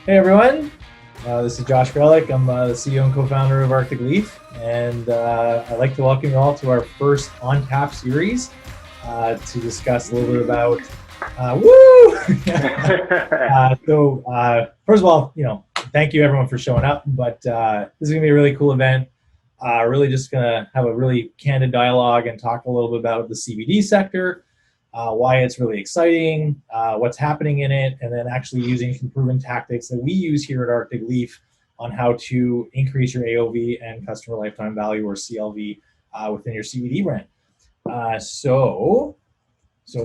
Hey everyone, this is Josh Garellek. I'm the CEO and co-founder of Arctic Leaf, and I'd like to welcome you all to our first OnTap series to discuss a little bit about first of all, thank you everyone for showing up. But this is gonna be a really cool event. Really just gonna have a really candid dialogue and talk a little bit about the CBD sector, why it's really exciting, what's happening in it, and then actually using some proven tactics that we use here at Arctic Leaf on how to increase your AOV and customer lifetime value, or CLV, within your CBD brand. So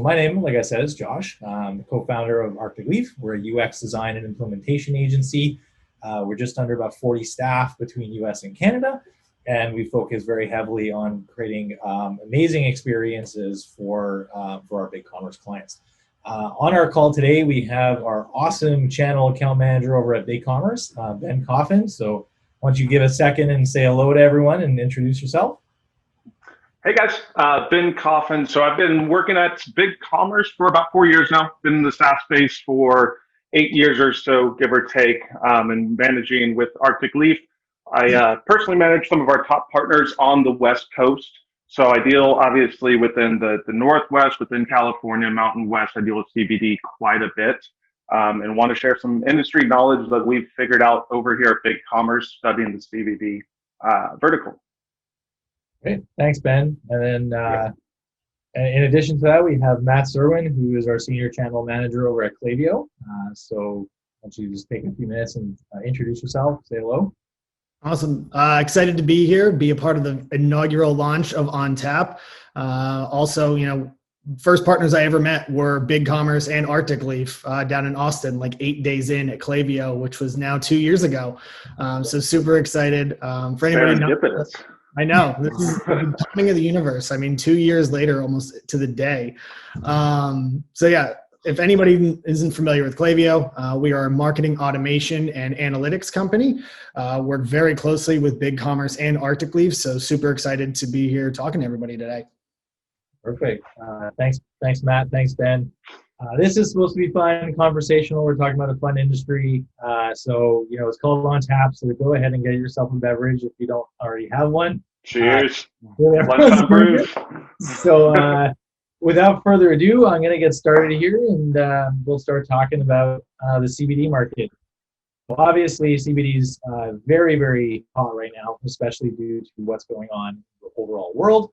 my name, like I said, is Josh. I'm the co-founder of Arctic Leaf. We're a UX design and implementation agency. We're just under about 40 staff between US and Canada, and we focus very heavily on creating amazing experiences for our BigCommerce clients. On our call today, we have our awesome channel account manager over at BigCommerce, Ben Coffin. So why don't you give a second and say hello to everyone and introduce yourself? Hey guys, Ben Coffin. So I've been working at BigCommerce for about 4 years now. Been in the SaaS space for 8 years or so, give or take, and managing with Arctic Leaf. I personally manage some of our top partners on the West Coast. So I deal obviously within the Northwest, within California, Mountain West. I deal with CBD quite a bit, and want to share some industry knowledge that we've figured out over here at BigCommerce studying the CBD vertical. Great, thanks, Ben. And then in addition to that, we have Matt Serwin, who is our senior channel manager over at Klaviyo. So why don't you just take a few minutes and introduce yourself, say hello. Awesome. Excited to be here, be a part of the inaugural launch of OnTap. Also, first partners I ever met were BigCommerce and Arctic Leaf down in Austin, like 8 days in at Klaviyo, which was now 2 years ago. So super excited. For anybody I know, this is the beginning of the universe. I mean, 2 years later, almost to the day. So yeah, if anybody isn't familiar with Klaviyo, we are a marketing automation and analytics company. Work very closely with BigCommerce and Arctic Leaf, so super excited to be here talking to everybody today. Perfect. Thanks, Matt. Thanks, Ben. This is supposed to be fun and conversational. We're talking about a fun industry. So it's called OnTap, so go ahead and get yourself a beverage if you don't already have one. Cheers. So without further ado, I'm going to get started here, and we'll start talking about the CBD market. Well, obviously, CBD is very, very hot right now, especially due to what's going on in the overall world.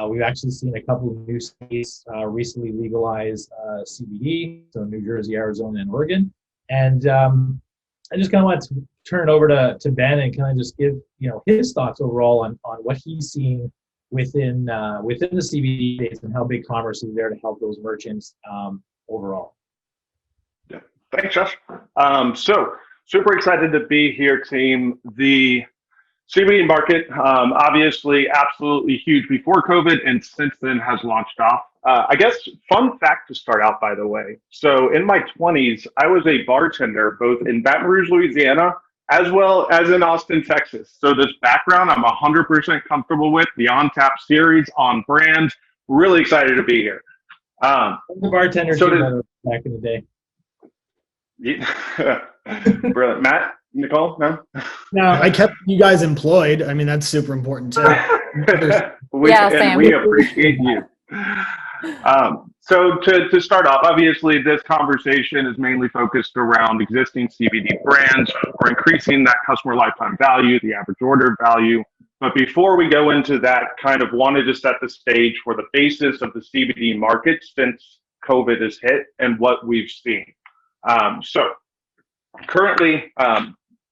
We've actually seen a couple of new states recently legalize CBD, so New Jersey, Arizona, and Oregon. And I just kind of want to turn it over to Ben and kind of just give his thoughts overall on what he's seeing within the CBD space and how BigCommerce is there to help those merchants overall. Yeah, thanks, Josh. So super excited to be here, team. The CBD market, obviously absolutely huge before COVID, and since then has launched off. I guess fun fact to start out, by the way. So in my 20s, I was a bartender both in Baton Rouge, Louisiana, as well as in Austin, Texas. So this background I'm 100% comfortable with. The OnTap series, on brand. Really excited to be here. The bartender back in the day. Yeah. Brilliant. Matt, Nicole, no? No, I kept you guys employed. I mean, that's super important too. We appreciate you. So to start off, obviously this conversation is mainly focused around existing CBD brands. We're increasing that customer lifetime value, the average order value. But before we go into that, kind of wanted to set the stage for the basis of the CBD market since COVID has hit and what we've seen. So currently,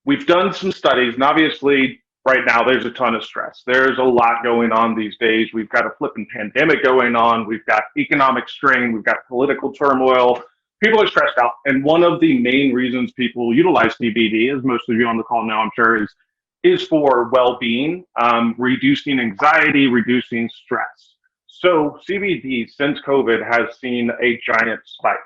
we've done some studies, and obviously right now there's a ton of stress. There's a lot going on these days. We've got a flipping pandemic going on. We've got economic strain. We've got political turmoil. People are stressed out. And one of the main reasons people utilize CBD, as most of you on the call now, I'm sure, is for well-being, reducing anxiety, reducing stress. So CBD, since COVID, has seen a giant spike.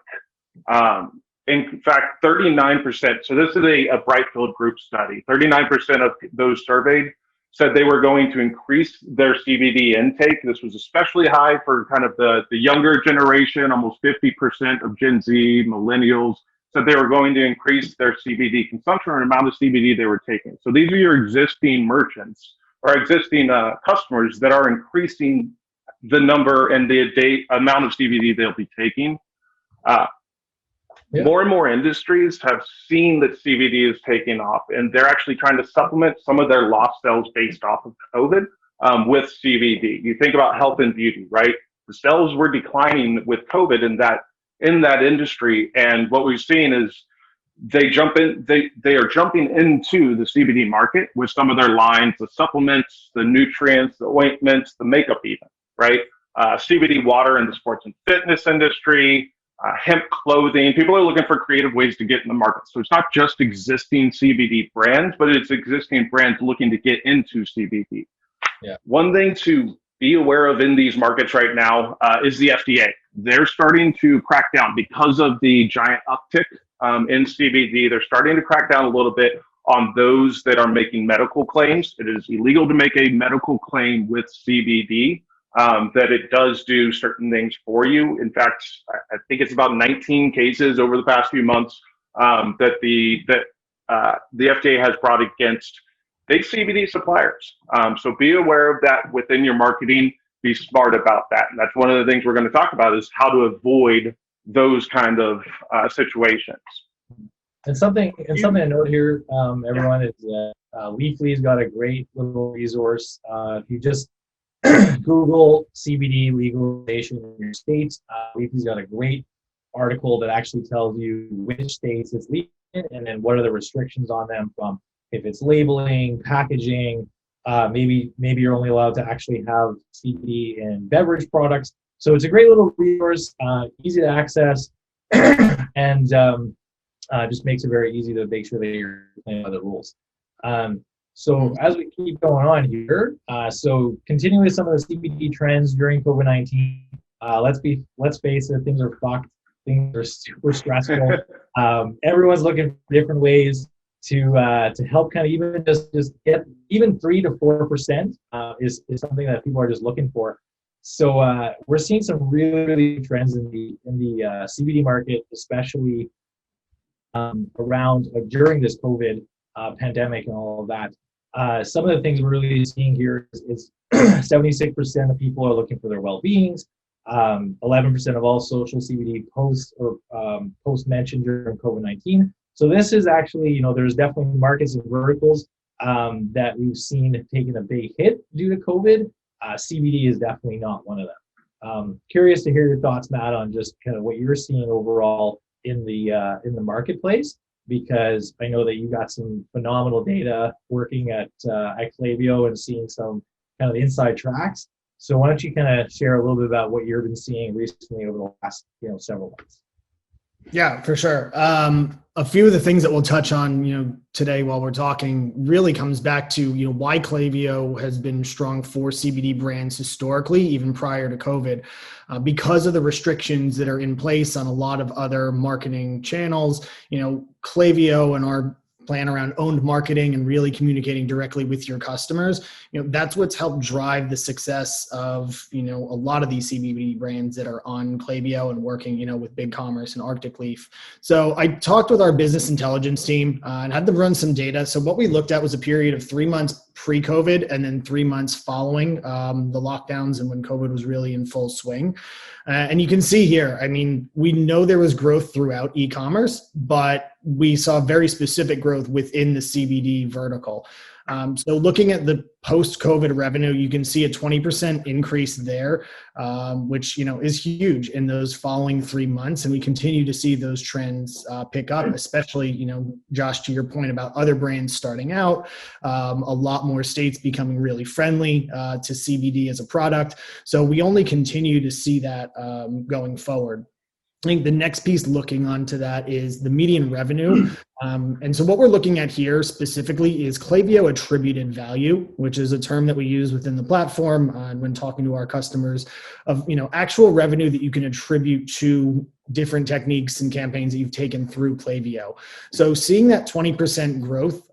In fact, 39%, so this is a Brightfield Group study, 39% of those surveyed said they were going to increase their CBD intake. This was especially high for kind of the younger generation. Almost 50% of Gen Z, millennials said they were going to increase their CBD consumption or amount of CBD they were taking. So these are your existing merchants or existing customers that are increasing the number and the amount of CBD they'll be taking. More and more industries have seen that CBD is taking off, and they're actually trying to supplement some of their lost sales based off of COVID with CBD. You think about health and beauty, right? The sales were declining with COVID in that industry, and what we've seen is they are jumping into the CBD market with some of their lines, the supplements, the nutrients, the ointments, the makeup even, right? CBD water in the sports and fitness industry, hemp clothing. People are looking for creative ways to get in the market. So it's not just existing CBD brands, but it's existing brands looking to get into CBD. Yeah. One thing to be aware of in these markets right now is the FDA. They're starting to crack down because of the giant uptick in CBD. They're starting to crack down a little bit on those that are making medical claims. It is illegal to make a medical claim with CBD. That it does do certain things for you. In fact, I think it's about 19 cases over the past few months that the FDA has brought against big CBD suppliers. So be aware of that within your marketing. Be smart about that. And that's one of the things we're going to talk about is how to avoid those kind of situations. And something to note here, everyone, is that Leafly's got a great little resource. If you just Google CBD legalization in your states, Leafly's got a great article that actually tells you which states it's legal in, and then what are the restrictions on them, from if it's labeling, packaging, maybe you're only allowed to actually have CBD in beverage products. So it's a great little resource, easy to access, and just makes it very easy to make sure that you're playing by the rules. So as we keep going on here, so continuing with some of the CBD trends during COVID-19, let's face it, things are fucked. Things are super stressful. Everyone's looking for different ways to help kind of even just get even 3 to 4% is something that people are just looking for. So we're seeing some really, really trends in the CBD market, especially around during this COVID pandemic and all of that. Some of the things we're really seeing here is 76% of people are looking for their well-beings. 11% of all social CBD posts or posts mentioned during COVID-19. So this is actually, there's definitely markets and verticals that we've seen taking a big hit due to COVID. CBD is definitely not one of them. Curious to hear your thoughts, Matt, on just kind of what you're seeing overall in the marketplace, because I know that you got some phenomenal data working at Klaviyo and seeing some kind of inside tracks. So why don't you kind of share a little bit about what you've been seeing recently over the last several months? Yeah, for sure. A few of the things that we'll touch on, today while we're talking really comes back to, why Klaviyo has been strong for CBD brands historically, even prior to COVID, because of the restrictions that are in place on a lot of other marketing channels. Klaviyo and our plan around owned marketing and really communicating directly with your customers, that's what's helped drive the success of, a lot of these CBD brands that are on Klaviyo and working, with BigCommerce and Arctic Leaf. So I talked with our business intelligence team and had them run some data. So what we looked at was a period of 3 months pre-COVID and then 3 months following the lockdowns and when COVID was really in full swing. And you can see here, we know there was growth throughout e-commerce, but we saw very specific growth within the CBD vertical. So looking at the post-COVID revenue, you can see a 20% increase there, which, is huge in those following 3 months. And we continue to see those trends pick up, especially, Josh, to your point about other brands starting out, a lot more states becoming really friendly to CBD as a product. So we only continue to see that going forward. I think the next piece looking onto that is the median revenue. And so what we're looking at here specifically is Klaviyo attributed value, which is a term that we use within the platform when talking to our customers of, actual revenue that you can attribute to different techniques and campaigns that you've taken through Klaviyo. So seeing that 20% growth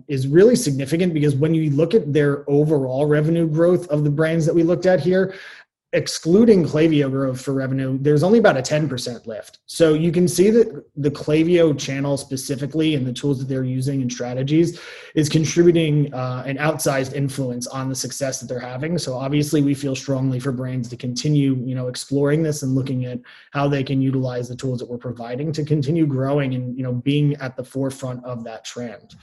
is really significant, because when you look at their overall revenue growth of the brands that we looked at here, excluding Klaviyo growth for revenue, there's only about a 10% lift. So you can see that the Klaviyo channel specifically and the tools that they're using and strategies is contributing an outsized influence on the success that they're having. So obviously we feel strongly for brands to continue, exploring this and looking at how they can utilize the tools that we're providing to continue growing and, being at the forefront of that trend.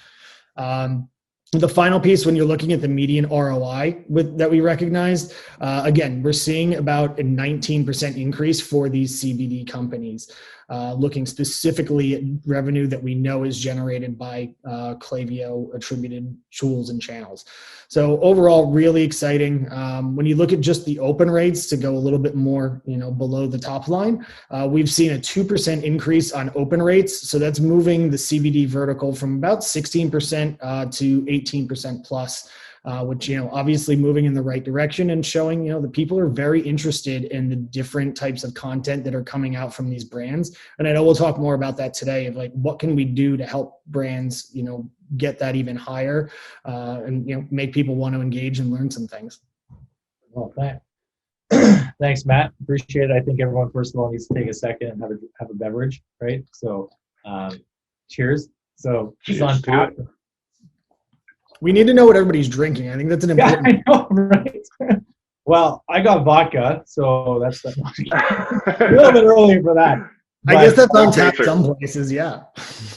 The final piece, when you're looking at the median ROI that we recognized, again, we're seeing about a 19% increase for these CBD companies, looking specifically at revenue that we know is generated by Klaviyo attributed tools and channels. So overall, really exciting. When you look at just the open rates, to go a little bit more, below the top line, we've seen a 2% increase on open rates. So that's moving the CBD vertical from about 16% to 18% plus. Which, obviously moving in the right direction and showing, the people are very interested in the different types of content that are coming out from these brands. And I know we'll talk more about that today of like, what can we do to help brands, get that even higher and, make people want to engage and learn some things. Well, thanks, Matt. Appreciate it. I think everyone, first of all, needs to take a second and have a beverage, right? So cheers. So it's on tap. We need to know what everybody's drinking. I think that's an important. Yeah, I know, right? Well, I got vodka, so that's a little bit early for that. I guess that's on tap some places, yeah.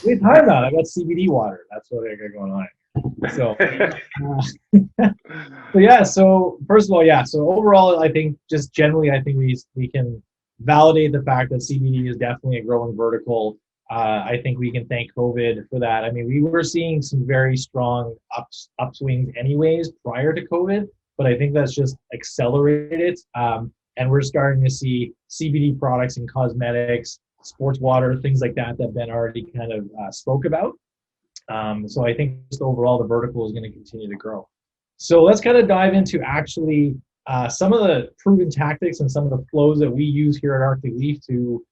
Wait, time out. I got CBD water. That's what I got going on. So, so first of all, yeah. So overall, I think just generally, I think we can validate the fact that CBD is definitely a growing vertical. I think we can thank COVID for that. I mean, we were seeing some very strong upswings anyways prior to COVID, but I think that's just accelerated. And we're starting to see CBD products in cosmetics, sports water, things like that Ben already kind of spoke about. So I think just overall the vertical is going to continue to grow. So let's kind of dive into actually some of the proven tactics and some of the flows that we use here at Arctic Leaf to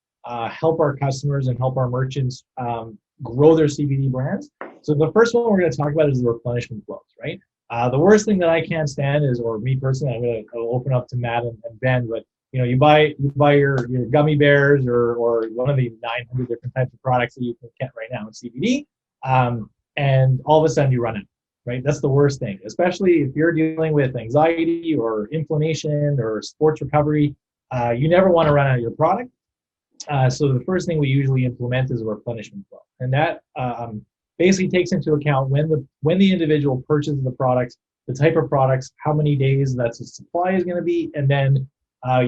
help our customers and help our merchants grow their CBD brands. So the first one we're going to talk about is the replenishment flows, right? The worst thing that I can't stand is, or me personally, I'm going to open up to Matt and Ben, but you buy your gummy bears or one of the 900 different types of products that you can get right now in CBD, and all of a sudden you run out, right? That's the worst thing, especially if you're dealing with anxiety or inflammation or sports recovery. You never want to run out of your product. So the first thing we usually implement is a replenishment flow, and that basically takes into account when the individual purchases the products, the type of products, how many days that supply is going to be, and then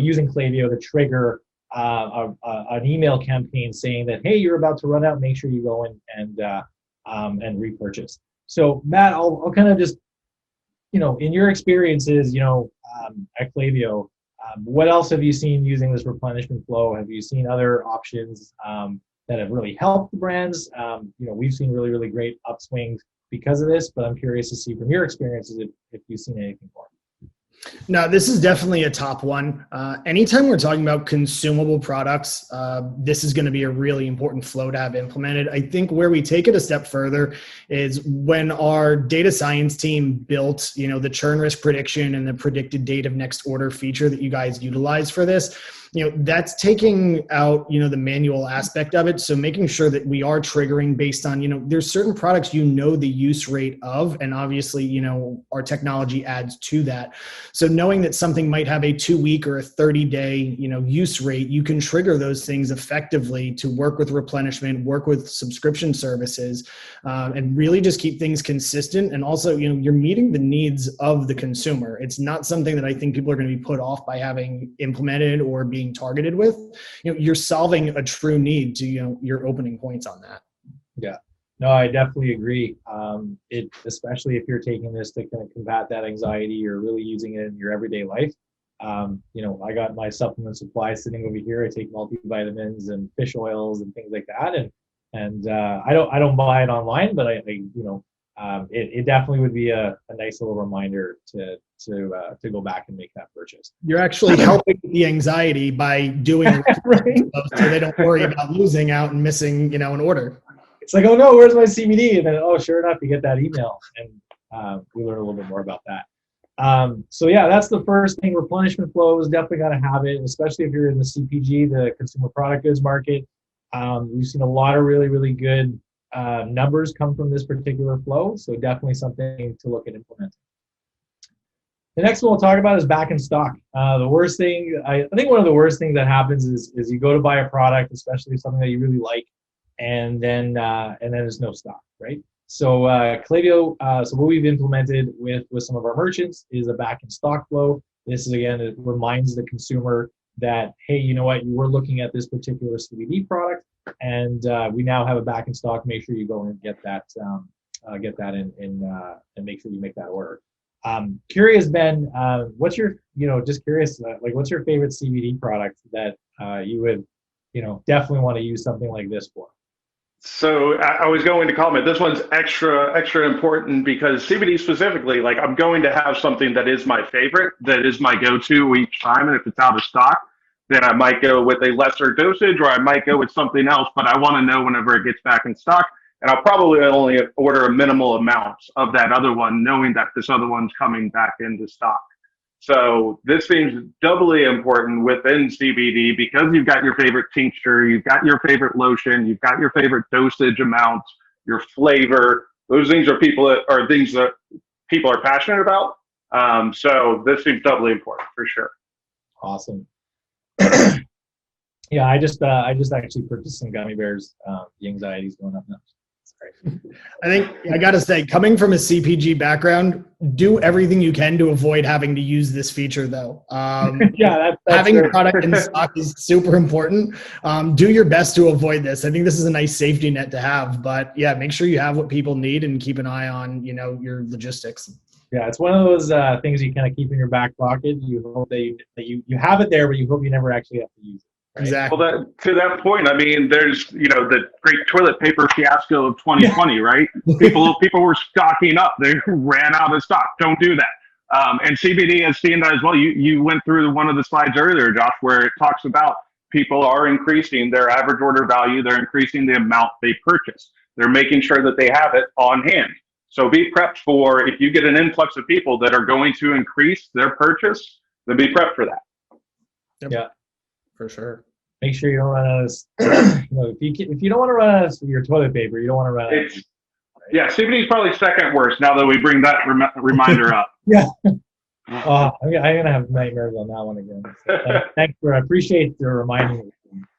using Klaviyo to trigger an email campaign saying that, hey, you're about to run out, make sure you go in and repurchase. So Matt, I'll kind of just, in your experiences, at Klaviyo, what else have you seen using this replenishment flow? Have you seen other options that have really helped the brands? We've seen really, really great upswings because of this, but I'm curious to see from your experiences if you've seen anything more. No, this is definitely a top one. Anytime we're talking about consumable products, this is going to be a really important flow to have implemented. I think where we take it a step further is when our data science team built, the churn risk prediction and the predicted date of next order feature that you guys utilize for this. That's taking out, the manual aspect of it. So making sure that we are triggering based on, there's certain products, the use rate of, and obviously, our technology adds to that. So knowing that something might have a 2-week or a 30-day, use rate, you can trigger those things effectively to work with replenishment, work with subscription services, and really just keep things consistent. And also, you're meeting the needs of the consumer. It's not something that I think people are going to be put off by having implemented or being targeted with. You're solving a true need to your opening points on that. Yeah, no, I definitely agree. Especially if you're taking this to kind of combat that anxiety or really using it in your everyday life. I got my supplement supply sitting over here. I take multivitamins and fish oils and things like that, and I don't buy it online, but it definitely would be a nice little reminder to go back and make that purchase. You're actually helping the anxiety by doing it right. So they don't worry about losing out and missing, an order. It's like, oh no, where's my CBD? And then, oh, sure enough, you get that email, and we learn a little bit more about that. So yeah, that's the first thing. Replenishment flows, definitely got to have it, especially if you're in the CPG, the consumer product goods market. We've seen a lot of really, really good numbers come from this particular flow. So definitely something to look at implementing. The next one we'll talk about is back in stock. The worst thing, I think one of the worst things that happens is you go to buy a product, especially something that you really like, and then there's no stock, right? So Klaviyo, so what we've implemented with some of our merchants is a back in stock flow. This is, again, it reminds the consumer that, hey, you know what, you were looking at this particular CBD product, and we now have a back in stock. Make sure you go and get that in and make sure you make that order. Curious, Ben, what's your, just curious, like what's your favorite CBD product that you would, definitely want to use something like this for? So I was going to comment, this one's extra important because CBD specifically, like I'm going to have something that is my favorite, that is my go-to each time. And if it's out of stock, then I might go with a lesser dosage or I might go with something else, but I want to know whenever it gets back in stock. And I'll probably only order a minimal amount of that other one, knowing that this other one's coming back into stock. So this seems doubly important within CBD because you've got your favorite tincture, you've got your favorite lotion, you've got your favorite dosage amount, your flavor. Those things are things that people are passionate about. So this seems doubly important for sure. Awesome. Yeah, I just actually purchased some gummy bears. The anxiety's going up now. I think I got to say, coming from a CPG background, do everything you can to avoid having to use this feature, though. Yeah, that's having true. product in stock is super important. Do your best to avoid this. I think this is a nice safety net to have, but yeah, make sure you have what people need and keep an eye on, your logistics. Yeah, it's one of those things you kind of keep in your back pocket. You hope that you have it there, but you hope you never actually have to use it. Right? Exactly. Well, to that point, I mean, there's the great toilet paper fiasco of 2020, right? People were stocking up; they ran out of stock. Don't do that. And CBD has seen that as well. You went through one of the slides earlier, Josh, where it talks about people are increasing their average order value. They're increasing the amount they purchase. They're making sure that they have it on hand. So be prepped for if you get an influx of people that are going to increase their purchase, then be prepped for that. Yep. Yeah. For sure. Make sure you don't run out of, if you don't want to run out of your toilet paper, you don't want to run out of. Yeah, CBD is probably second worst now that we bring that reminder up. Yeah. I'm going to have nightmares on that one again. So I appreciate the reminding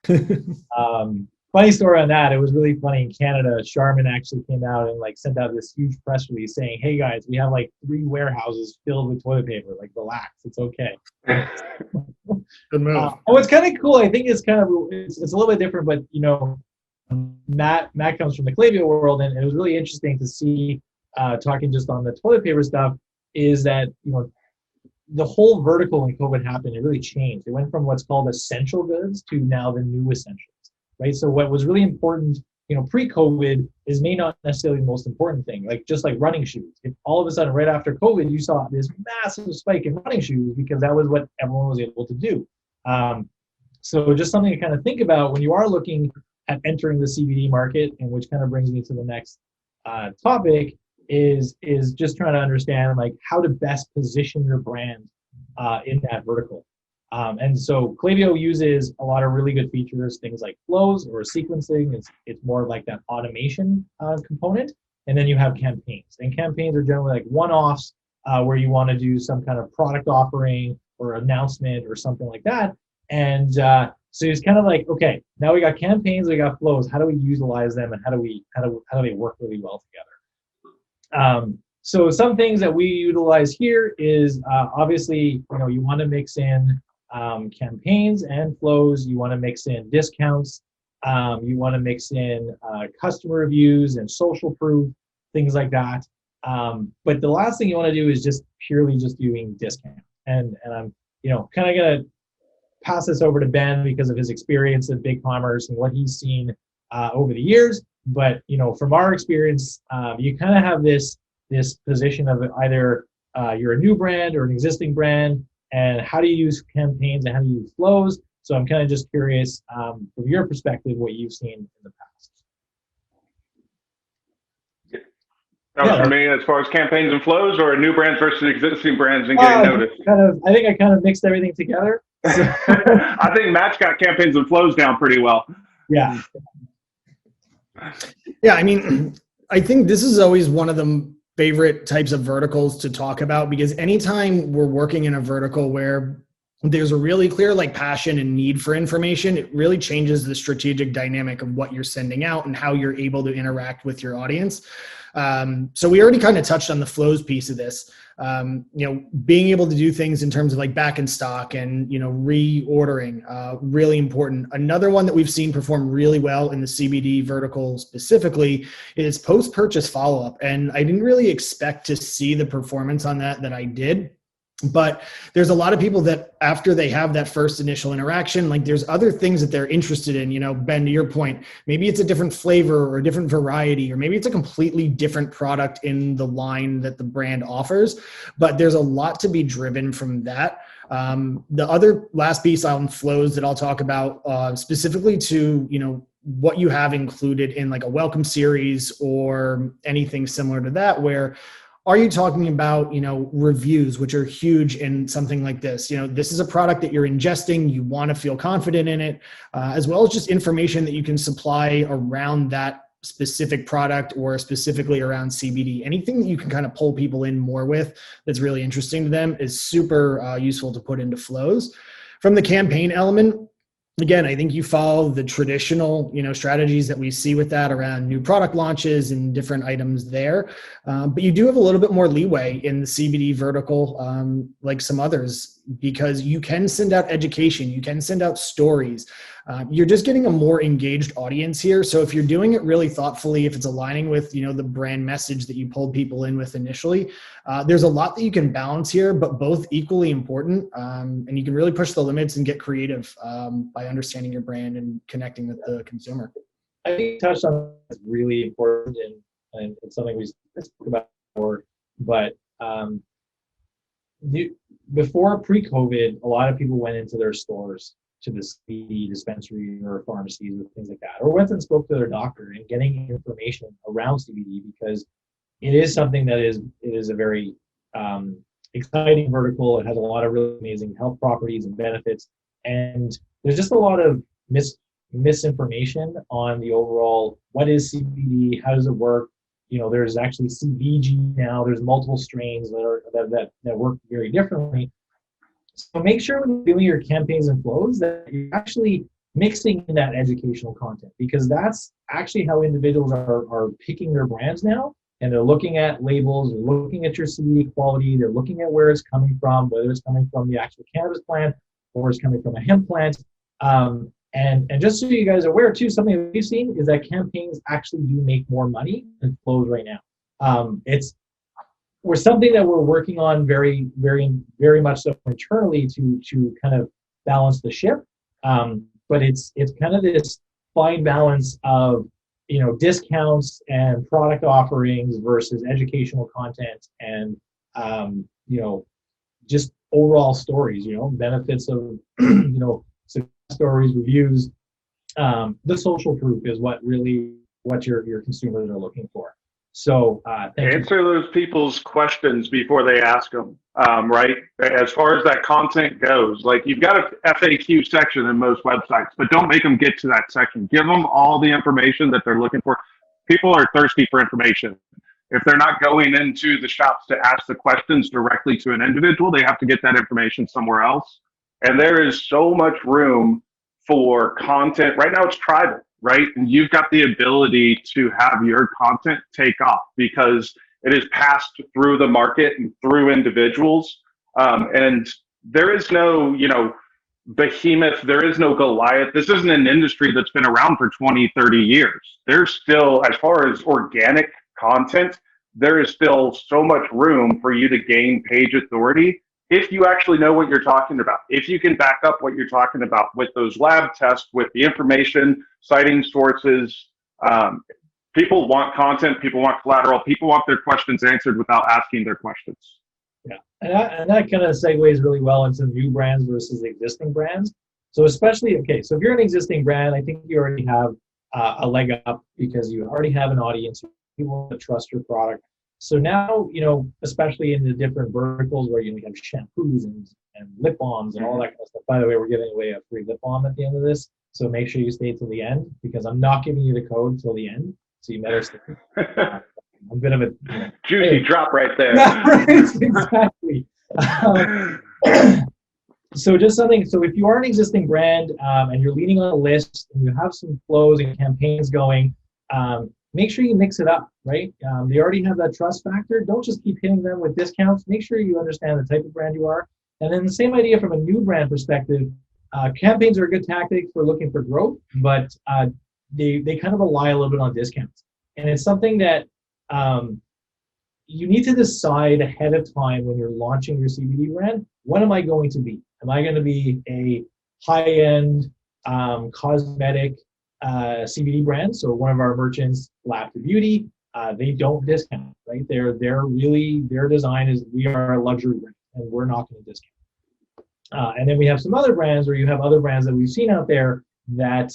me. Funny story on that. It was really funny. In Canada, Charmin actually came out and sent out this huge press release saying, "Hey guys, we have 3 warehouses filled with toilet paper. Relax, it's okay." Good move. What's kind of cool, I think it's a little bit different, but Matt comes from the Klaviyo world, and it was really interesting to see, talking just on the toilet paper stuff, is that the whole vertical when COVID happened, it really changed. It went from what's called essential goods to now the new essentials. Right. So what was really important, pre-COVID is may not necessarily the most important thing, just like running shoes. If all of a sudden, right after COVID, you saw this massive spike in running shoes because that was what everyone was able to do. So just something to kind of think about when you are looking at entering the CBD market, and which kind of brings me to the next topic is just trying to understand how to best position your brand in that vertical. And so Klaviyo uses a lot of really good features, things like flows or sequencing. It's more like that automation component. And then you have campaigns. And campaigns are generally one-offs where you want to do some kind of product offering or announcement or something like that. And so it's kind of okay, now we got campaigns, we got flows. How do we utilize them, and how do they work really well together? So some things that we utilize here is obviously you want to mix in campaigns and flows. You want to mix in discounts. You want to mix in customer reviews and social proof, things like that. But the last thing you want to do is just purely doing discount. And I'm kind of gonna pass this over to Ben because of his experience in BigCommerce and what he's seen over the years. But from our experience, you kind of have this position of either you're a new brand or an existing brand. And how do you use campaigns and how do you use flows? So I'm kind of just curious from your perspective what you've seen in the past. That was Yeah, for me as far as campaigns and flows, or new brands versus existing brands and getting noticed. I think I kind of mixed everything together. So, I think Matt's got campaigns and flows down pretty well. yeah. Yeah, I mean, I think this is always one of the favorite types of verticals to talk about, because anytime we're working in a vertical where there's a really clear like passion and need for information, it really changes the strategic dynamic of what you're sending out and how you're able to interact with your audience. So we already kind of touched on the flows piece of this. Being able to do things in terms of like back in stock and, reordering, really important. Another one that we've seen perform really well in the CBD vertical specifically is post-purchase follow-up. And I didn't really expect to see the performance on that I did. But there's a lot of people that after they have that first initial interaction, like there's other things that they're interested in, Ben, to your point, maybe it's a different flavor or a different variety, or maybe it's a completely different product in the line that the brand offers, but there's a lot to be driven from that. The other last piece on flows that I'll talk about specifically to, what you have included in like a welcome series or anything similar to that, where are you talking about, reviews, which are huge in something like this? This is a product that you're ingesting. You want to feel confident in it, as well as just information that you can supply around that specific product or specifically around CBD. Anything that you can kind of pull people in more with that's really interesting to them is super useful to put into flows. From the campaign element, again, I think you follow the traditional, strategies that we see with that around new product launches and different items there. But you do have a little bit more leeway in the CBD vertical, like some others, because you can send out education, you can send out stories. You're just getting a more engaged audience here. So if you're doing it really thoughtfully, if it's aligning with, the brand message that you pulled people in with initially, there's a lot that you can balance here, but both equally important. And you can really push the limits and get creative by understanding your brand and connecting with the consumer. I think you touched on that's really important, and it's something we spoke about before. But before pre-COVID, a lot of people went into their stores, to the CBD dispensary or pharmacies or things like that, or went and spoke to their doctor and getting information around CBD, because it is something that it is a very exciting vertical. It has a lot of really amazing health properties and benefits, and there's just a lot of misinformation on the overall what is CBD, how does it work. There's actually CBG now. There's multiple strains that work very differently. So make sure when you're doing your campaigns and flows that you're actually mixing in that educational content, because that's actually how individuals are picking their brands now. And they're looking at labels, they're looking at your CBD quality, they're looking at where it's coming from, whether it's coming from the actual cannabis plant or it's coming from a hemp plant. And just so you guys are aware too, something that we've seen is that campaigns actually do make more money than flows right now. We're something that we're working on very, very, very much so internally to kind of balance the ship. But it's kind of this fine balance of discounts and product offerings versus educational content and just overall stories, benefits of success stories, reviews. The social proof is what your consumers are looking for. So answer those people's questions before they ask them, right? As far as that content goes, like you've got a FAQ section in most websites, but don't make them get to that section. Give them all the information that they're looking for. People are thirsty for information. If they're not going into the shops to ask the questions directly to an individual, they have to get that information somewhere else. And there is so much room for content. Right now it's tribal, right? And you've got the ability to have your content take off because it is passed through the market and through individuals. And there is no, behemoth, there is no Goliath. This isn't an industry that's been around for 20, 30 years. There's still, as far as organic content, there is still so much room for you to gain page authority if you actually know what you're talking about. If you can back up what you're talking about with those lab tests, with the information, citing sources. People want content, people want collateral, people want their questions answered without asking their questions. Yeah, and that kind of segues really well into new brands versus existing brands. So especially, so if you're an existing brand, I think you already have a leg up because you already have an audience. People that trust your product. So now, especially in the different verticals where you have shampoos and lip balms and all that kind of stuff. By the way, we're giving away a free lip balm at the end of this. So make sure you stay till the end, because I'm not giving you the code till the end. So you better stay. A bit of a juicy drop right there. Exactly. So just something. So if you are an existing brand and you're leading on a list and you have some flows and campaigns going, make sure you mix it up, right? They already have that trust factor. Don't just keep hitting them with discounts. Make sure you understand the type of brand you are. And then the same idea from a new brand perspective. Campaigns are a good tactic for looking for growth, but they kind of rely a little bit on discounts. And it's something that you need to decide ahead of time when you're launching your CBD brand. What am I going to be? Am I going to be a high-end cosmetic CBD brand? So one of our merchants, Lab to Beauty, they don't discount, right? Their design is, we are a luxury brand and we're not going to discount. And then we have some other brands, or you have other brands that we've seen out there that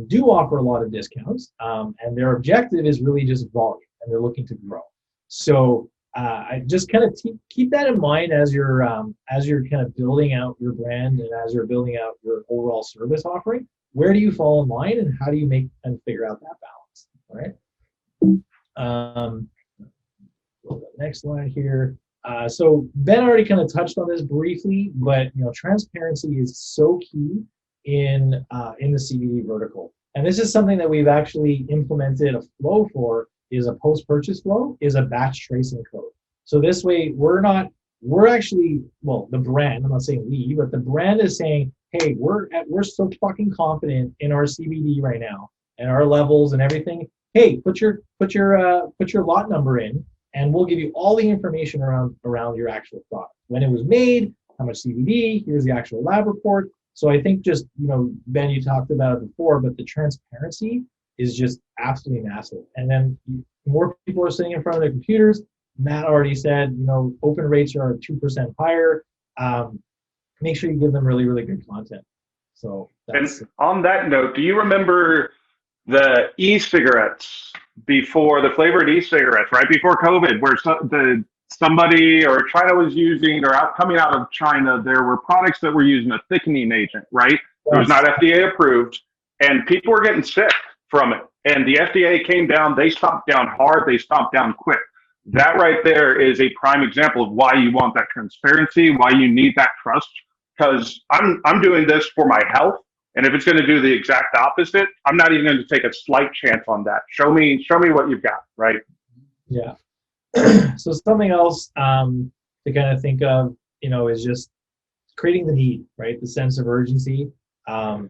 do offer a lot of discounts, and their objective is really just volume, and they're looking to grow. So I just kind of keep that in mind as you're kind of building out your brand and as you're building out your overall service offering. Where do you fall in line, and how do you make and figure out that balance? All right. Next line here. So Ben already kind of touched on this briefly, but transparency is so key in the CBD vertical. And this is something that we've actually implemented a flow for, is a post-purchase flow, is a batch tracing code. So this way we're actually, the brand, I'm not saying we, but the brand is saying, hey, we're so fucking confident in our CBD right now and our levels and everything. Hey, put your lot number in, and we'll give you all the information around your actual product. When it was made, how much CBD, here's the actual lab report. So I think just, Ben, you talked about it before, but the transparency is just absolutely massive. And then more people are sitting in front of their computers. Matt already said, open rates are 2% higher. Make sure you give them really, really good content. So that's. And on that note, do you remember the e-cigarettes before, the flavored e-cigarettes, right before COVID, where somebody or China was using, or coming out of China, there were products that were using a thickening agent, right? Yes. It was not FDA approved, and people were getting sick from it. And the FDA came down, they stomped down hard, they stomped down quick. That right there is a prime example of why you want that transparency, why you need that trust, because I'm doing this for my health. And if it's going to do the exact opposite, I'm not even going to take a slight chance on that. Show me what you've got, right? Yeah. So something else to kind of think of, is just creating the need, right? The sense of urgency. Matt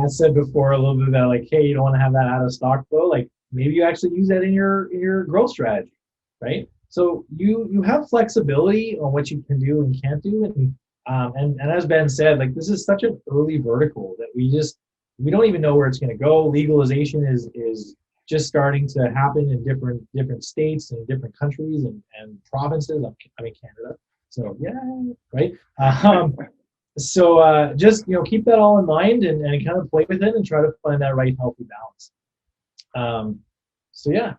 said before a little bit about like, hey, you don't want to have that out of stock flow. Like maybe you actually use that in your growth strategy, right? So you have flexibility on what you can do and can't do, and as Ben said, like this is such an early vertical that we don't even know where it's going to go. Legalization is just starting to happen in different states and different countries and provinces. I'm in Canada, so yeah, right. So just keep that all in mind and kind of play with it and try to find that right healthy balance. So yeah,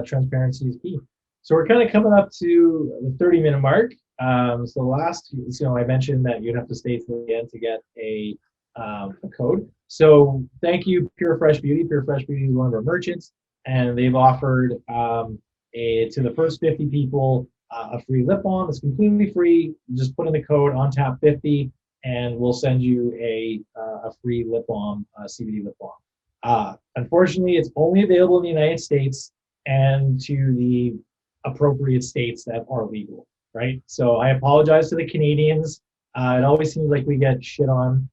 transparency is key. So we're kind of coming up to the 30-minute mark. So last, I mentioned that you'd have to stay till the end to get a code. So thank you, Pure Fresh Beauty. Pure Fresh Beauty is one of our merchants, and they've offered to the first 50 people a free lip balm. It's completely free. Just put in the code OnTap 50, and we'll send you a free lip balm, CBD lip balm. Unfortunately, it's only available in the United States and to the appropriate states that are legal. Right, so I apologize to the Canadians. It always seems like we get shit on.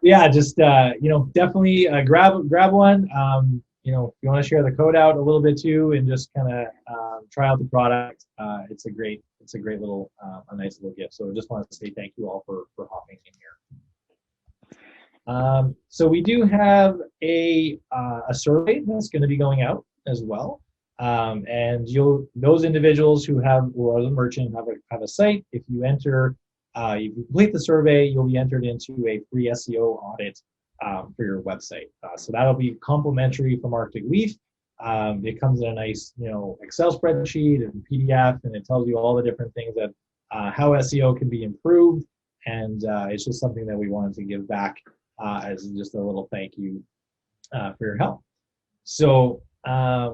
Yeah, just definitely grab one. If you want to share the code out a little bit too, and just kind of try out the product. It's a great little a nice little gift. So I just wanted to say thank you all for hopping in here. So we do have a survey that's going to be going out as well. And those individuals who are the merchant have a site. If you complete the survey, you'll be entered into a free SEO audit for your website. So that'll be complimentary from Arctic Leaf. It comes in a nice, Excel spreadsheet and PDF, and it tells you all the different things that how SEO can be improved. And it's just something that we wanted to give back as just a little thank you for your help. So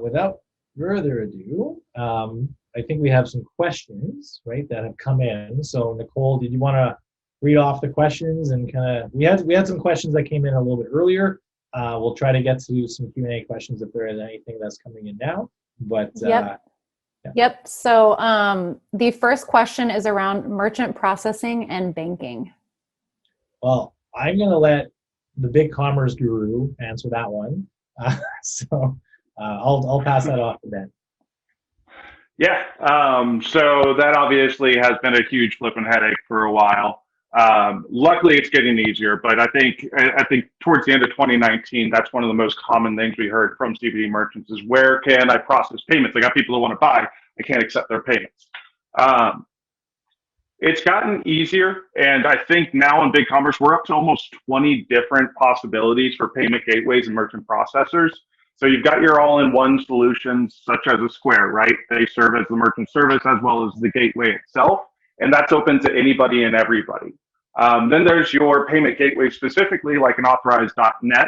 without further ado, I think we have some questions, right, that have come in. So Nicole, did you want to read off the questions and kind of, we had some questions that came in a little bit earlier. We'll try to get to some Q&A questions if there is anything that's coming in now. But yep. Yep. So the first question is around merchant processing and banking. Well, I'm going to let the BigCommerce guru answer that one. So I'll pass that off to Ben. Yeah. So that obviously has been a huge flipping headache for a while. Luckily, it's getting easier, but I think towards the end of 2019, that's one of the most common things we heard from CBD merchants is, where can I process payments? I got people who want to buy, I can't accept their payments. It's gotten easier, and I think now in BigCommerce, we're up to almost 20 different possibilities for payment gateways and merchant processors. So you've got your all-in-one solutions, such as a Square, right? They serve as the merchant service as well as the gateway itself, and that's open to anybody and everybody. Then there's your payment gateway, specifically like an authorized.net,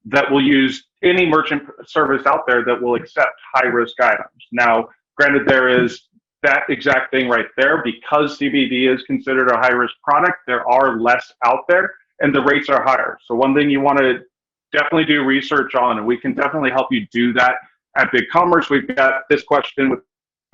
that will use any merchant service out there that will accept high-risk items. Now, granted, there is that exact thing right there. Because CBD is considered a high-risk product, there are less out there, and the rates are higher. So one thing you want to definitely do research on, and we can definitely help you do that at BigCommerce. We've got this question with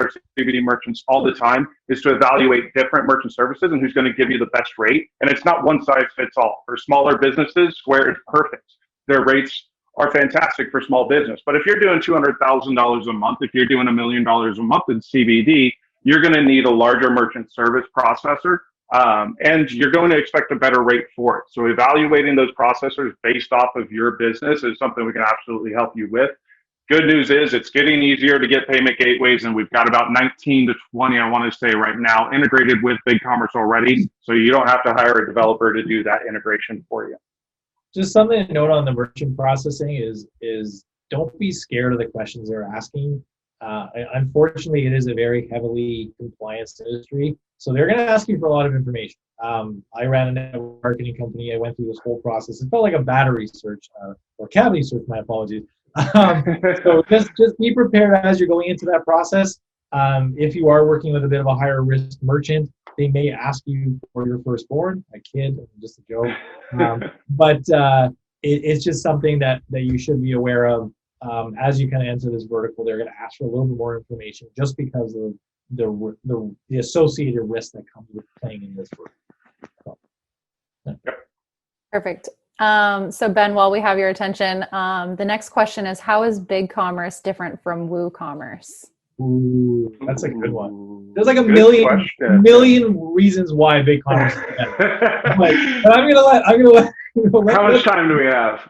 our CBD merchants all the time, is to evaluate different merchant services and who's going to give you the best rate. And it's not one size fits all. For smaller businesses, Square is perfect. Their rates are fantastic for small business. But if you're doing $200,000 a month, if you're doing $1 million a month in CBD, you're going to need a larger merchant service processor. And you're going to expect a better rate for it. So evaluating those processors based off of your business is something we can absolutely help you with. Good news is it's getting easier to get payment gateways, and we've got about 19 to 20, I want to say right now, integrated with BigCommerce already. So you don't have to hire a developer to do that integration for you. Just something to note on the merchant processing is don't be scared of the questions they're asking. Unfortunately, it is a very heavily compliance industry. So they're going to ask you for a lot of information. I ran a network marketing company. I went through this whole process. It felt like a battery search or cavity search, my apologies. So just be prepared as you're going into that process. If you are working with a bit of a higher risk merchant, they may ask you for your firstborn. A kid, just a joke. But it's just something that you should be aware of. As you kind of enter this vertical, they're going to ask for a little bit more information just because of the associated risk that comes with playing in this vertical. So, yeah. Perfect. So Ben, while we have your attention, the next question is, how is BigCommerce different from WooCommerce? Ooh, that's a good one. There's like a million reasons why BigCommerce is better. But I'm gonna let how much time do we have?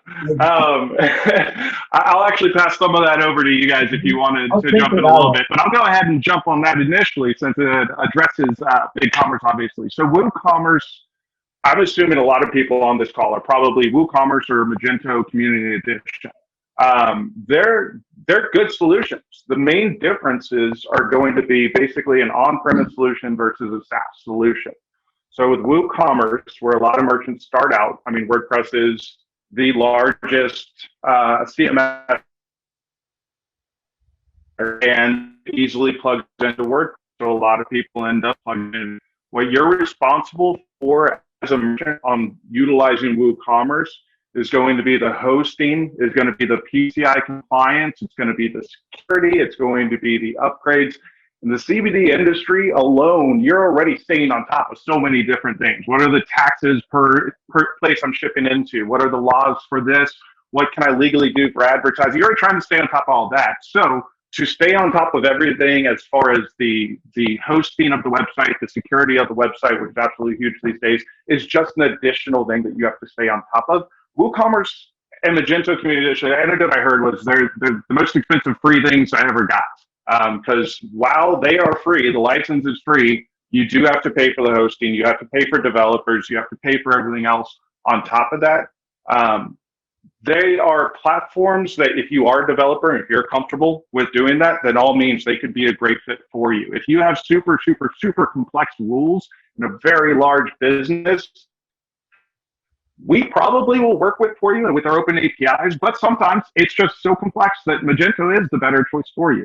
I'll actually pass some of that over to you guys if you wanted to jump in a little bit, but I'll go ahead and jump on that initially since it addresses BigCommerce, obviously. So WooCommerce, I'm assuming a lot of people on this call are probably WooCommerce or Magento Community Edition. They're good solutions. The main differences are going to be basically an on-premise solution versus a SaaS solution. So with WooCommerce, where a lot of merchants start out, I mean, WordPress is the largest CMS and easily plugs into WordPress. So a lot of people end up plugging in. What you're responsible for as a merchant on utilizing WooCommerce is going to be the hosting, is going to be the PCI compliance, it's going to be the security, it's going to be the upgrades. In the CBD industry alone, you're already staying on top of so many different things. What are the taxes per place I'm shipping into? What are the laws for this? What can I legally do for advertising? You're already trying to stay on top of all that. So to stay on top of everything as far as the hosting of the website, the security of the website, which is absolutely huge these days, is just an additional thing that you have to stay on top of. WooCommerce and Magento Community Edition, the anecdote I heard was they're the most expensive free things I ever got. Because while they are free, the license is free, you do have to pay for the hosting, you have to pay for developers, you have to pay for everything else on top of that. They are platforms that if you are a developer and if you're comfortable with doing that, then all means they could be a great fit for you. If you have super, super, super complex rules in a very large business, we probably will work for you with our open APIs, but sometimes it's just so complex that Magento is the better choice for you.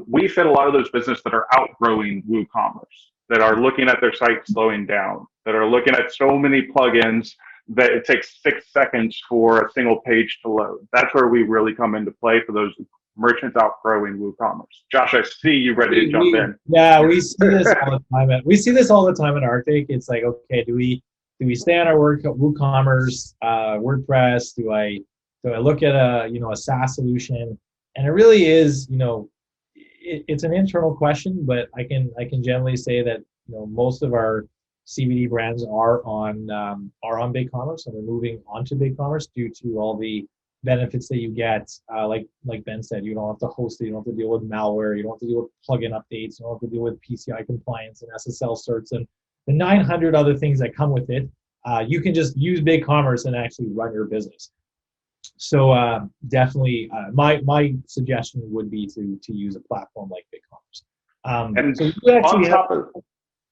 We fit a lot of those businesses that are outgrowing WooCommerce, that are looking at their site slowing down, that are looking at so many plugins that it takes 6 seconds for a single page to load. That's where we really come into play for those merchants outgrowing WooCommerce. Josh, I see you ready to jump in. Yeah, we see this all the time. We see this all the time in Arctic. It's like, okay, do we stay on our WooCommerce, WordPress? Do I look at a SaaS solution? And it really is, it's an internal question, but I can generally say that most of our CBD brands are on BigCommerce, and they're moving onto BigCommerce due to all the benefits that you get. Like Ben said, you don't have to host it, you don't have to deal with malware, you don't have to deal with plugin updates, you don't have to deal with PCI compliance and SSL certs and the 900 other things that come with it. You can just use BigCommerce and actually run your business. So definitely, my suggestion would be to use a platform like BigCommerce. And so we actually on top of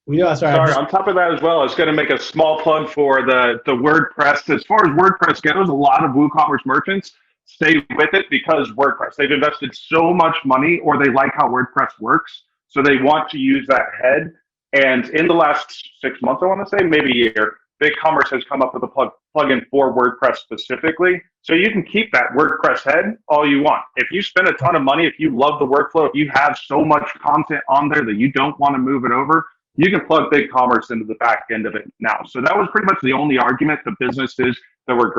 on top of that as well, I was going to make a small plug for the WordPress. As far as WordPress goes, a lot of WooCommerce merchants stay with it because WordPress. They've invested so much money, or they like how WordPress works, so they want to use that head. And in the last 6 months, I want to say, maybe a year, BigCommerce has come up with a plugin for WordPress specifically. So you can keep that WordPress head all you want. If you spend a ton of money, if you love the workflow, if you have so much content on there that you don't want to move it over, you can plug BigCommerce into the back end of it now. So that was pretty much the only argument the businesses that were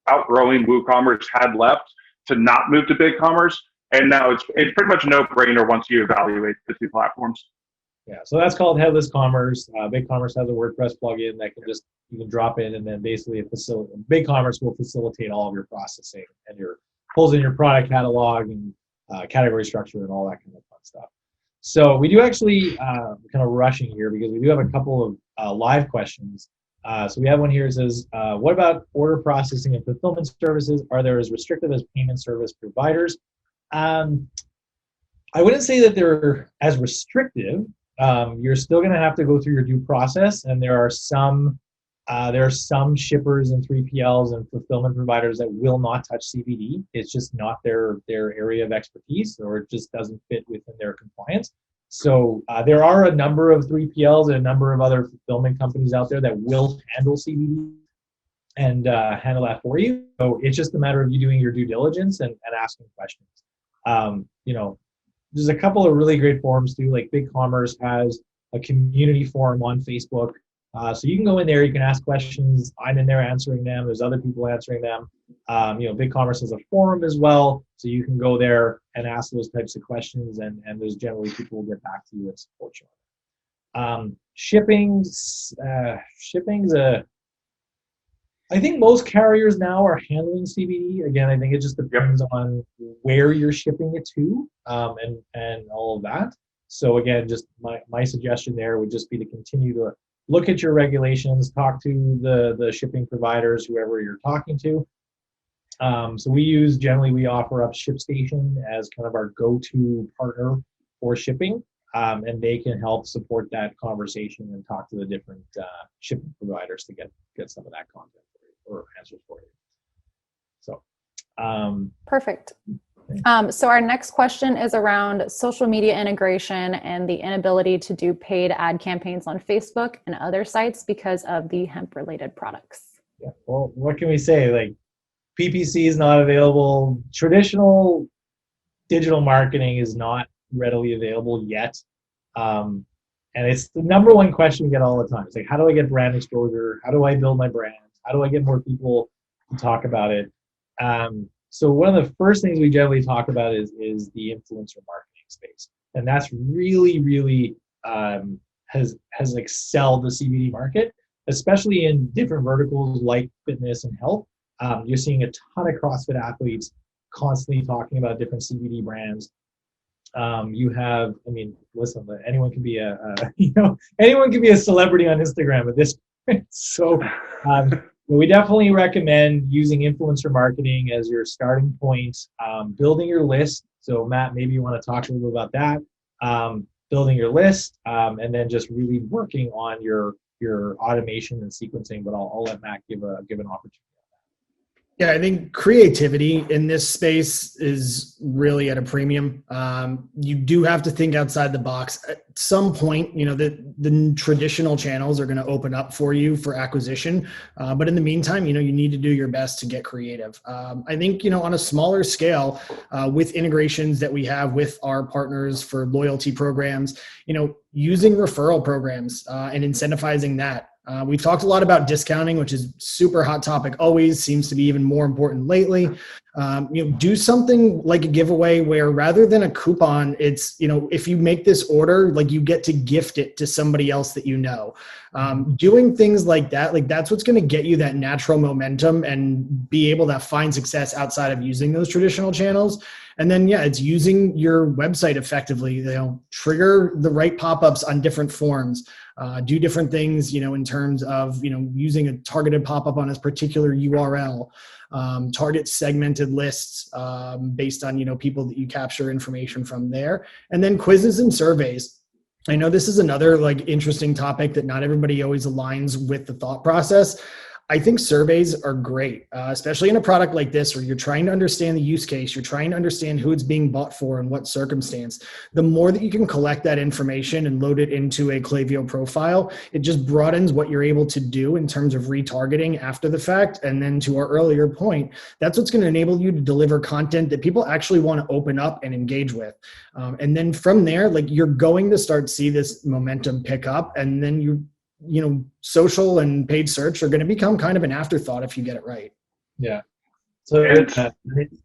outgrowing WooCommerce had left to not move to BigCommerce. And now it's pretty much a no-brainer once you evaluate the two platforms. Yeah, so that's called headless commerce. BigCommerce has a WordPress plugin that you can drop in, and then basically BigCommerce will facilitate all of your processing and pulls in your product catalog and category structure and all that kind of fun stuff. So we do actually kind of rushing here because we do have a couple of live questions. So we have one here that says, what about order processing and fulfillment services? Are they as restrictive as payment service providers? I wouldn't say that they're as restrictive. You're still going to have to go through your due process, and there are some shippers and 3PLs and fulfillment providers that will not touch CBD. It's just not their area of expertise, or it just doesn't fit within their compliance. So there are a number of 3PLs and a number of other fulfillment companies out there that will handle CBD and handle that for you. So it's just a matter of you doing your due diligence and asking questions. There's a couple of really great forums too, like BigCommerce has a community forum on Facebook. So you can go in there, you can ask questions. I'm in there answering them. There's other people answering them. BigCommerce has a forum as well. So you can go there and ask those types of questions, and there's generally people will get back to you and support you. Shipping's I think most carriers now are handling CBD. Again, I think it just depends on where you're shipping it to, and all of that. So again, just my suggestion there would just be to continue to look at your regulations, talk to the shipping providers, whoever you're talking to. So we offer up ShipStation as kind of our go-to partner for shipping, and they can help support that conversation and talk to the different shipping providers to get some of that content or answers for you. So perfect. So our next question is around social media integration and the inability to do paid ad campaigns on Facebook and other sites because of the hemp-related products. Yeah. Well, what can we say? Like, PPC is not available. Traditional digital marketing is not readily available yet. And it's the number one question we get all the time. It's like, how do I get brand exposure? How do I build my brand? How do I get more people to talk about it? So one of the first things we generally talk about is the influencer marketing space. And that's really, really has excelled the CBD market, especially in different verticals like fitness and health. You're seeing a ton of CrossFit athletes constantly talking about different CBD brands. Listen, anyone can be anyone can be a celebrity on Instagram at this point. So we definitely recommend using influencer marketing as your starting point, building your list. So Matt, maybe you want to talk a little bit about that. Building your list, and then just really working on your automation and sequencing. But I'll let Matt give an opportunity. Yeah, I think creativity in this space is really at a premium. You do have to think outside the box. At some point, the traditional channels are going to open up for you for acquisition. But in the meantime, you need to do your best to get creative. I think, on a smaller scale, with integrations that we have with our partners for loyalty programs, using referral programs and incentivizing that. We've talked a lot about discounting, which is super hot topic, always seems to be even more important lately. Do something like a giveaway where rather than a coupon, it's, if you make this order, like you get to gift it to somebody else that doing things like that, like that's what's going to get you that natural momentum and be able to find success outside of using those traditional channels. And then, it's using your website effectively, trigger the right pop-ups on different forms, do different things, in terms of, using a targeted pop-up on a particular URL, target segmented lists based on, people that you capture information from there, and then quizzes and surveys. I know this is another interesting topic that not everybody always aligns with the thought process. I think surveys are great, especially in a product like this where you're trying to understand the use case, you're trying to understand who it's being bought for and what circumstance. The more that you can collect that information and load it into a Klaviyo profile, it just broadens what you're able to do in terms of retargeting after the fact. And then to our earlier point, that's what's going to enable you to deliver content that people actually want to open up and engage with. And then from there, you're going to start to see this momentum pick up, and then social and paid search are going to become kind of an afterthought if you get it right. Yeah. So it's an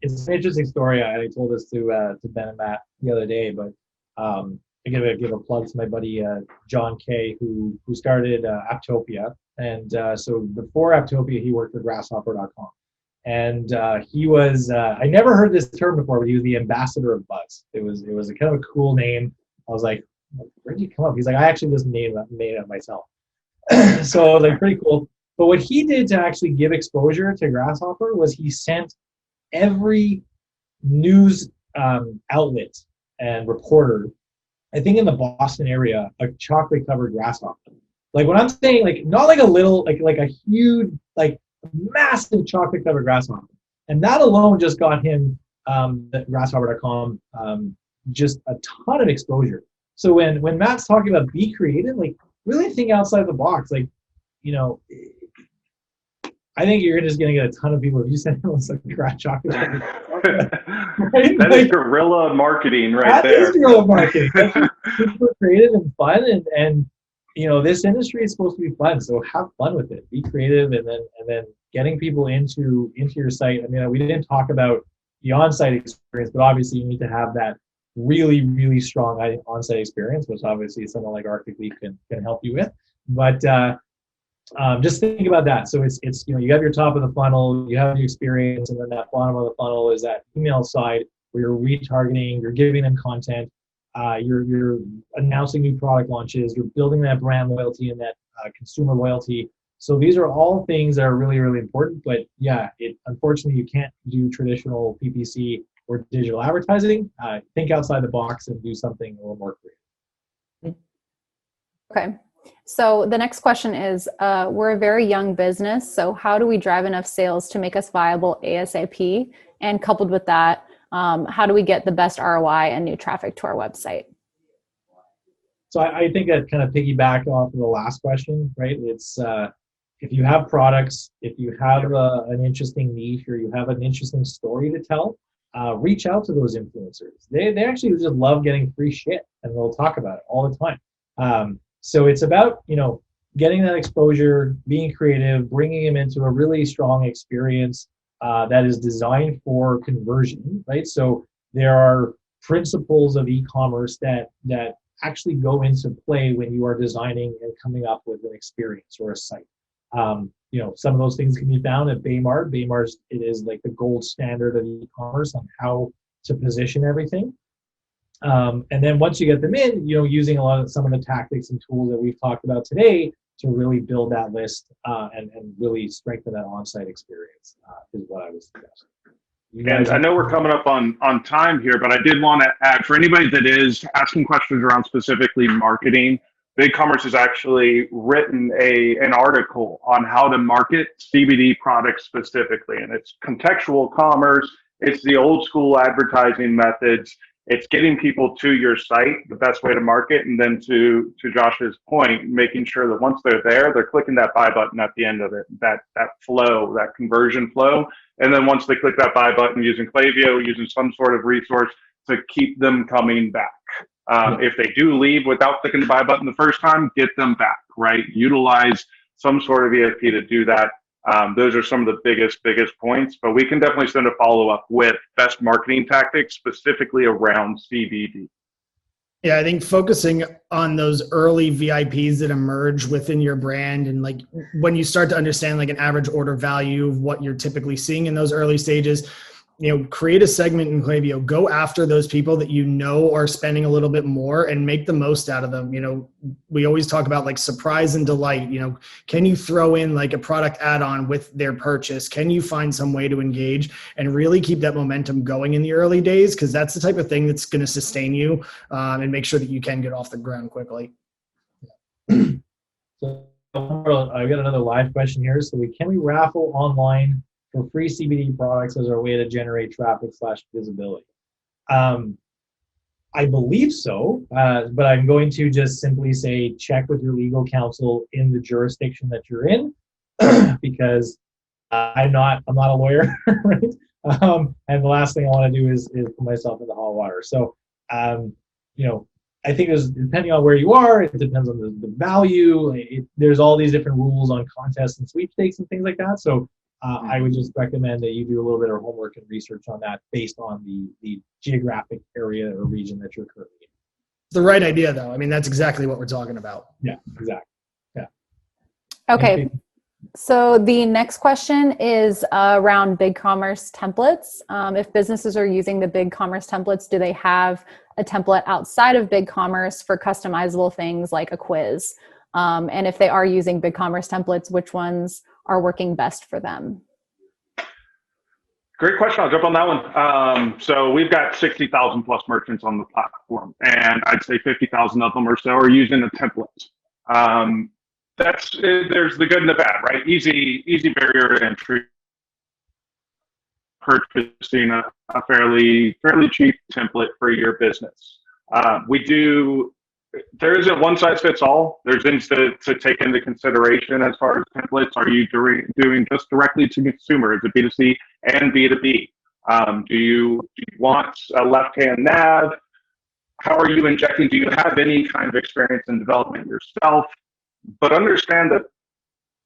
interesting story. I told this to Ben and Matt the other day, but I give a plug to my buddy John Kay, who started Apptopia, and so before Apptopia, he worked for Grasshopper.com, and he was I never heard this term before, but he was the ambassador of buzz. It was a kind of a cool name. I was like, where did you come up? He's like, I actually just made it up myself. So pretty cool. But what he did to actually give exposure to Grasshopper was he sent every news outlet and reporter, I think in the Boston area, a chocolate covered grasshopper. When I'm saying not a little, like a huge, massive chocolate covered grasshopper. And that alone just got him at grasshopper.com just a ton of exposure. So when Matt's talking about be creative, really think outside the box. I think you're just going to get a ton of people if you send them chocolate. Right? That is guerrilla marketing right there. That is guerrilla marketing. That's super creative and fun, and this industry is supposed to be fun. So have fun with it. Be creative, and then getting people into your site. I mean, we didn't talk about the on-site experience, but obviously you need to have that really, really strong on-site experience, which obviously someone like Arctic Leaf can help you with. But just think about that. So it's you have your top of the funnel, you have the experience, and then that bottom of the funnel is that email side where you're retargeting, you're giving them content, you're announcing new product launches, you're building that brand loyalty and that consumer loyalty. So these are all things that are really, really important. But unfortunately, you can't do traditional PPC or digital advertising. Think outside the box and do something a little more creative. Okay. So the next question is, we're a very young business. So how do we drive enough sales to make us viable ASAP? And coupled with that, how do we get the best ROI and new traffic to our website? So I think that kind of piggyback off of the last question, right? It's if you have products, if you have an interesting niche, or you have an interesting story to tell, reach out to those influencers. They actually just love getting free shit, and they'll talk about it all the time. So it's about getting that exposure, being creative, bringing them into a really strong experience that is designed for conversion, right? So there are principles of e-commerce that actually go into play when you are designing and coming up with an experience or a site. Some of those things can be found at Baymart. Baymart's, it is like the gold standard of e-commerce on how to position everything. And then once you get them in, using some of the tactics and tools that we've talked about today to really build that list and really strengthen that on-site experience is what I would suggest. And I know we're coming up on time here, but I did want to add, for anybody that is asking questions around specifically marketing, BigCommerce has actually written an article on how to market CBD products specifically. And it's contextual commerce. It's the old school advertising methods. It's getting people to your site, the best way to market. And then to Josh's point, making sure that once they're there, they're clicking that buy button at the end of it, that flow, that conversion flow. And then once they click that buy button using Klaviyo, using some sort of resource to keep them coming back. If they do leave without clicking the buy button the first time, get them back, right? Utilize some sort of ESP to do that. Those are some of the biggest points, but we can definitely send a follow-up with best marketing tactics specifically around CBD. Yeah, I think focusing on those early VIPs that emerge within your brand, and like when you start to understand like an average order value of what you're typically seeing in those early stages, create a segment in Klaviyo, go after those people that are spending a little bit more and make the most out of them. We always talk about like surprise and delight. Can you throw in like a product add-on with their purchase? Can you find some way to engage and really keep that momentum going in the early days? Because that's the type of thing that's going to sustain you and make sure that you can get off the ground quickly. So I've got another live question here. So can we raffle online for free CBD products as our way to generate traffic / visibility? I believe so, but I'm going to just simply say check with your legal counsel in the jurisdiction that you're in, because I'm not a lawyer, right? And the last thing I want to do is put myself in the hot water. So, I think depending on where you are, it depends on the value. There's all these different rules on contests and sweepstakes and things like that. So I would just recommend that you do a little bit of homework and research on that based on the geographic area or region that you're currently in. It's the right idea, though. I mean, that's exactly what we're talking about. Yeah, exactly. Yeah. Okay. So the next question is around BigCommerce templates. If businesses are using the BigCommerce templates, do they have a template outside of BigCommerce for customizable things like a quiz? And if they are using BigCommerce templates, which ones are working best for them? Great question. I'll jump on that one. So we've got 60,000 plus merchants on the platform, and I'd say 50,000 of them or so are using a template. There's the good and the bad, right? Easy barrier to entry. Purchasing a fairly cheap template for your business. There isn't one size fits all. There's things to take into consideration as far as templates. Are you doing just directly to consumer? Is it B2C and B2B? Do you want a left-hand nav? How are you injecting? Do you have any kind of experience in development yourself? But understand that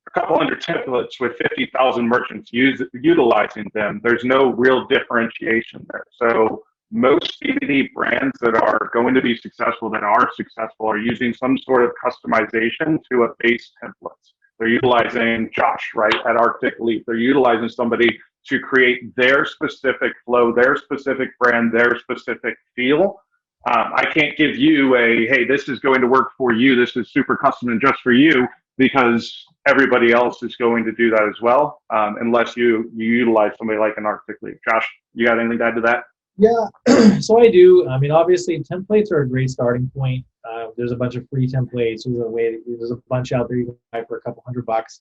a couple hundred templates with 50,000 merchants utilizing them, there's no real differentiation there. So most CBD brands that are going to be successful, are using some sort of customization to a base template. They're utilizing Josh, right, at Arctic Leaf. They're utilizing somebody to create their specific flow, their specific brand, their specific feel. I can't give you hey, this is going to work for you. This is super custom and just for you, because everybody else is going to do that as well, unless you utilize somebody like an Arctic Leaf. Josh, you got anything to add to that? Yeah, so I do. I mean, obviously, templates are a great starting point. There's a bunch of free templates. There's a bunch out there you can buy for a couple $100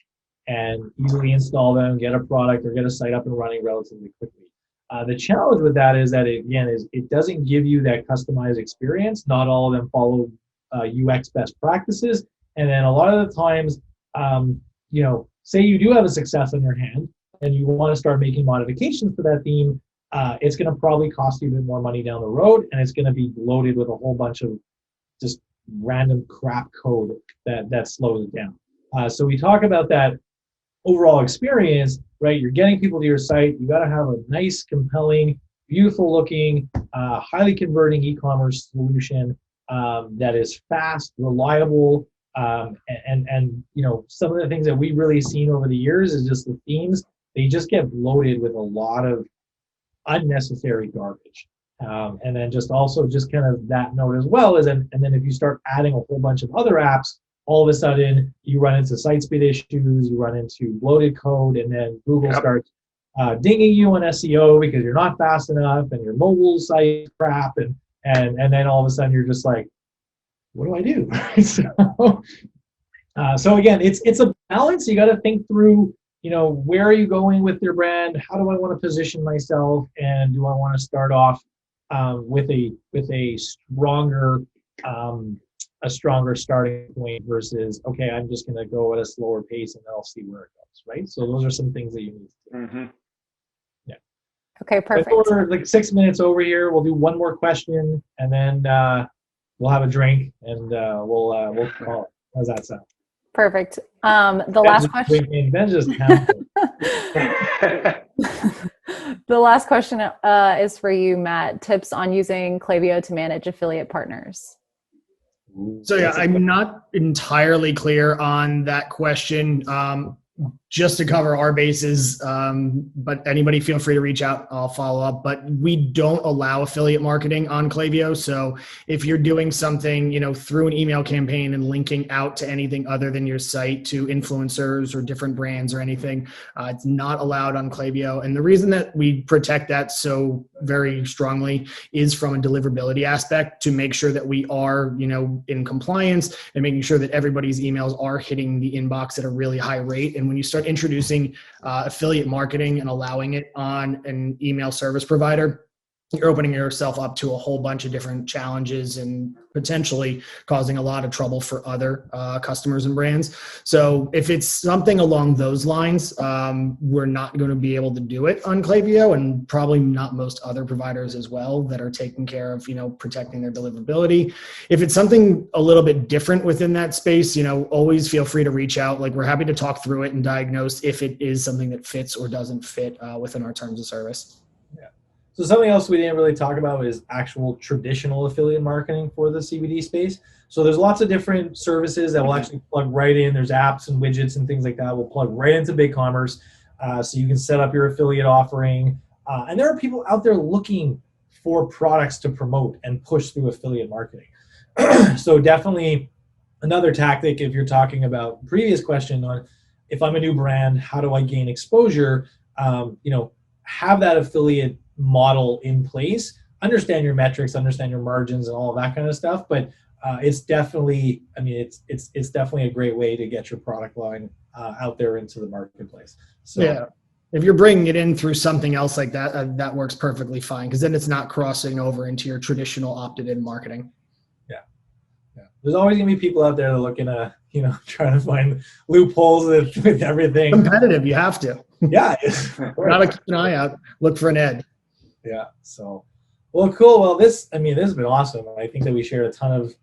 and easily install them, get a product, or get a site up and running relatively quickly. The challenge with that is that it doesn't give you that customized experience. Not all of them follow UX best practices, and then a lot of the times, say you do have a success on your hand and you want to start making modifications for that theme. It's going to probably cost you a bit more money down the road, and it's going to be loaded with a whole bunch of just random crap code that slows it down. So we talk about that overall experience, right? You're getting people to your site. You got to have a nice, compelling, beautiful looking, highly converting e-commerce solution that is fast, reliable, and some of the things that we've really seen over the years is just the themes. They just get loaded with a lot of unnecessary garbage. And then just kind of that note as well is, and then if you start adding a whole bunch of other apps all of a sudden you run into site speed issues, you run into bloated code, and then Google starts dinging you on SEO because you're not fast enough and your mobile site is crap, and then all of a sudden you're just like, what do I do? So again, it's a balance. You got to think through, where are you going with your brand? How do I want to position myself? And do I want to start off with a stronger starting point versus, okay, I'm just going to go at a slower pace and then I'll see where it goes, right? So those are some things that you need to do. Mm-hmm. Yeah. Okay, perfect. We're like 6 minutes over here. We'll do one more question and then we'll have a drink and we'll call it. How's that sound? Perfect. The last question. Ben just The last question is for you, Matt. Tips on using Klaviyo to manage affiliate partners. So yeah, I'm not entirely clear on that question. Just to cover our bases, but anybody feel free to reach out. I'll follow up. But we don't allow affiliate marketing on Klaviyo. So if you're doing something, through an email campaign and linking out to anything other than your site to influencers or different brands or anything, it's not allowed on Klaviyo. And the reason that we protect that so very strongly is from a deliverability aspect to make sure that we are, in compliance and making sure that everybody's emails are hitting the inbox at a really high rate. And when you start introducing affiliate marketing and allowing it on an email service provider, you're opening yourself up to a whole bunch of different challenges and potentially causing a lot of trouble for other customers and brands. So if it's something along those lines, we're not going to be able to do it on Klaviyo, and probably not most other providers as well that are taking care of, protecting their deliverability. If it's something a little bit different within that space, always feel free to reach out. Like, we're happy to talk through it and diagnose if it is something that fits or doesn't fit within our terms of service. So something else we didn't really talk about is actual traditional affiliate marketing for the CBD space. So there's lots of different services that will actually plug right in. There's apps and widgets and things like that will plug right into BigCommerce. So you can set up your affiliate offering. And there are people out there looking for products to promote and push through affiliate marketing. So definitely another tactic, if you're talking about previous question on if I'm a new brand, how do I gain exposure? Have that affiliate model in place, understand your metrics, understand your margins and all of that kind of stuff. But it's definitely, it's definitely a great way to get your product line out there into the marketplace. So yeah, if you're bringing it in through something else like that, that works perfectly fine, because then it's not crossing over into your traditional opted-in marketing. Yeah. There's always gonna be people out there that are looking to, trying to find loopholes with everything. Competitive, you have to. Yeah. Gotta keep an eye out. Look for an edge. Yeah. So, well, cool. Well, this has been awesome. I think that we shared a ton of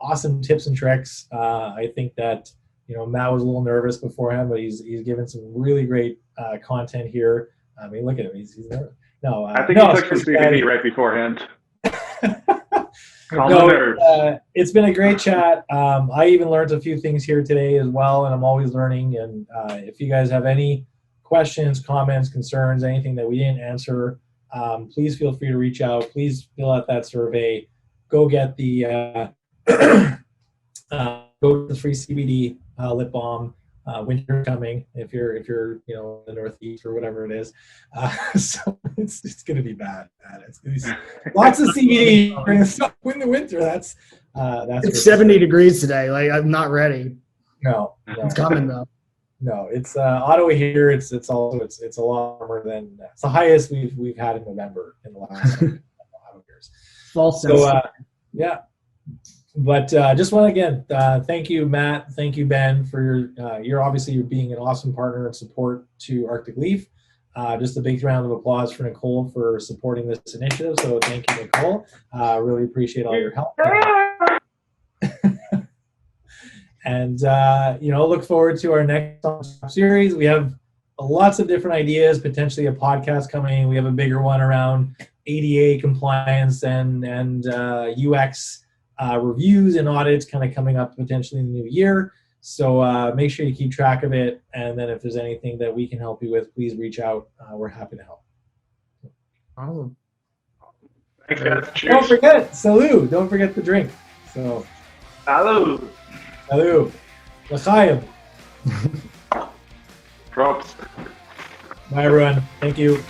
awesome tips and tricks. I think that, Matt was a little nervous beforehand, but he's given some really great content here. Look at him. He's nervous. No, I think he took some CBD right beforehand. It's been a great chat. I even learned a few things here today as well, and I'm always learning. And if you guys have any questions, comments, concerns, anything that we didn't answer, please feel free to reach out. Please fill out that survey. Go get the free CBD lip balm. Winter coming if you're in the Northeast or whatever it is. So it's going to be bad. It's going to be lots of CBD during the winter. That's it's 70 degrees today. Like, I'm not ready. No. It's coming though. No, it's Ottawa here. It's a lot warmer than it's the highest we've had in November in the last years. False. So yeah, but just want to again thank you, Matt. Thank you, Ben, for your obviously being an awesome partner and support to Arctic Leaf. Just a big round of applause for Nicole for supporting this initiative. So thank you, Nicole. Really appreciate all your help. And, look forward to our next series. We have lots of different ideas, potentially a podcast coming. We have a bigger one around ADA compliance and UX reviews and audits kind of coming up potentially in the new year. So make sure you keep track of it. And then if there's anything that we can help you with, please reach out. We're happy to help. Awesome. Thanks, guys. Cheers. Don't forget, salud. Don't forget the drink. So, salud. Salud. L'chaim. Props. Bye, everyone. Thank you.